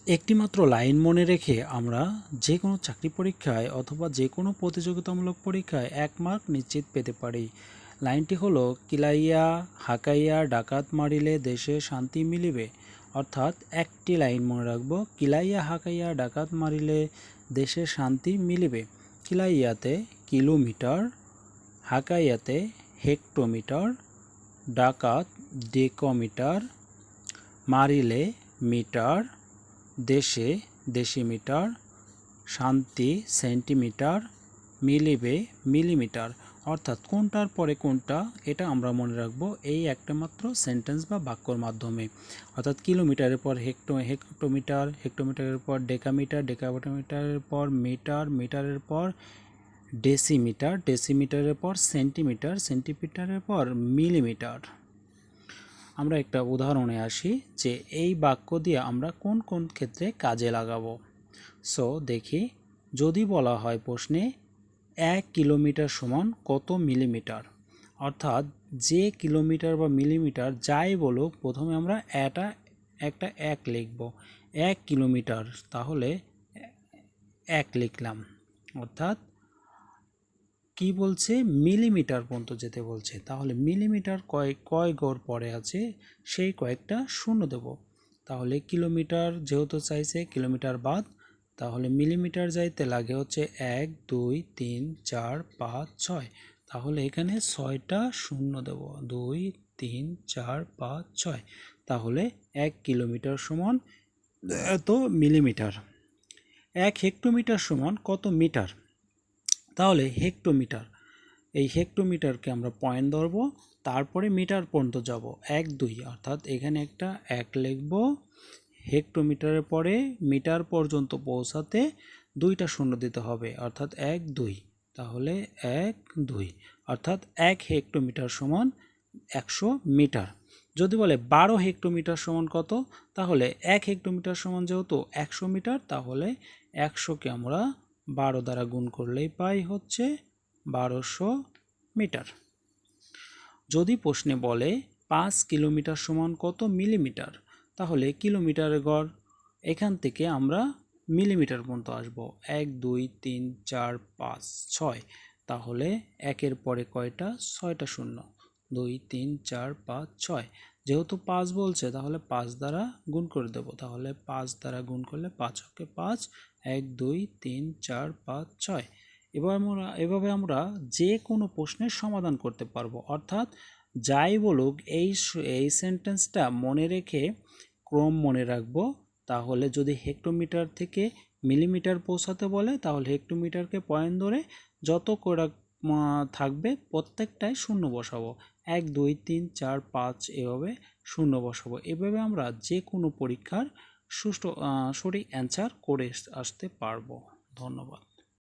একটিমাত্র লাইন মনে রেখে আমরা যে কোনো চাকরি পরীক্ষায় অথবা যে কোনো প্রতিযোগিতামূলক পরীক্ষায় 1 মার্ক নিশ্চিত পেতে পারি। লাইনটি হলো কিলাইয়া হাকাইয়া ডাকাত মারিলে দেশে শান্তি মিলিবে। অর্থাৎ একটি লাইন মনে রাখবো, কিলাইয়া হাকাইয়া ডাকাত মারিলে দেশে শান্তি মিলিবে। কিলাইয়াতে কিলোমিটার, হাকাইয়াতে হেক্টোমিটার, ডাকাত ডেকোমিটার, মারিলে মিটার, দেশে ডেসিমিটার, শান্তি সেন্টিমিটার, মিলিবে মিলিমিটার। অর্থাৎ কোনটার পরে কোনটা এটা আমরা মনে রাখবো এই একটা মাত্র সেন্টেন্স বা বাক্যর মাধ্যমে। অর্থাৎ কিলোমিটারের পর হেক্টোমিটার, হেক্টোমিটারের পর ডেকামিটার, ডেকামিটারের পর মিটার, মিটারের পর ডেসিমিটার, ডেসিমিটারের পর সেন্টিমিটার, সেন্টিমিটারের পর মিলিমিটার। আমরা একটা উদাহরণে আসি যে এই বাক্য দিয়ে আমরা কোন কোন ক্ষেত্রে কাজে লাগাবো। সো দেখি, যদি বলা হয় প্রশ্নে 1 কিলোমিটার সমান কত মিলিমিটার, অর্থাৎ যে কিলোমিটার বা মিলিমিটার যাই বলুক প্রথমে আমরা একটা 1 লিখব। 1 কিলোমিটার তাহলে 1 লিখলাম। অর্থাৎ কি বলছে, মিলিমিটার পর্যন্ত যেতে বলছে, তাহলে মিলিমিটার কয় গড় পরে আছে সেই কয়েকটা শূন্য দেব। তাহলে কিলোমিটার যেহেতু চাইছে কিলোমিটার বাদ, তাহলে মিলিমিটার যাইতে লাগে হচ্ছে 1 2 3 4 5 6। তাহলে এখানে 6টা শূন্য দেব, 2 3 4 5 6। তাহলে 1 কিলোমিটার সমান এত মিলিমিটার। 1 হেক্টোমিটার সমান কত মিটার, তাহলে হেক্টোমিটার, এই হেক্টোমিটারকে আমরা পয়েন্ট ধরবো, তারপরে মিটার পর্যন্ত যাব 1 2, অর্থাৎ এখানে একটা 1 লিখব। হেক্টোমিটারের পরে মিটার পর্যন্ত পৌঁছাতে 2টা শূন্য দিতে হবে, অর্থাৎ 1 2। তাহলে 1 2, অর্থাৎ 1 হেক্টোমিটার সমান 100 মিটার। যদি বলে 12 হেক্টোমিটার সমান কত, তাহলে 1 হেক্টোমিটার সমান যেহেতু 100 মিটার, তাহলে 100কে আমরা 12 দ্বারা গুণ করলেই পাই হচ্ছে 1200 মিটার। যদি প্রশ্নে বলে 5 কিলোমিটার সমান কত মিলিমিটার, তাহলে কিলোমিটারের গড়, এখান থেকে আমরা মিলিমিটার পর্যন্ত আসব। 1 2 3 4 5 6, তাহলে 1-এর পরে কয়টা, 6টা শূন্য, 2 3 4 5 6। যেহেতু 5 বলছে তাহলে 5 দ্বারা গুণ করে দেব, তাহলে 5 দ্বারা গুণ করলে 5 × 5 1 2 3 4 5 6। এভাবে আমরা যে কোনো প্রশ্নের সমাধান করতে পারবো। অর্থাৎ যাই বলুক এই সেন্টেন্সটা মনে রেখে ক্রম মনে রাখবো। তাহলে যদি হেক্টোমিটার থেকে মিলিমিটার পৌঁছাতে বলে, তাহলে হেক্টোমিটারকে পয়েন্ট ধরে যত করে থাকবে প্রত্যেকটাই শূন্য বসাবো, 1 2 3 4 5 এভাবে শূন্য বসাবো। এভাবে আমরা যে কোনো পরীক্ষার সঠিক অ্যান্সার করে আসতে পারবো। ধন্যবাদ।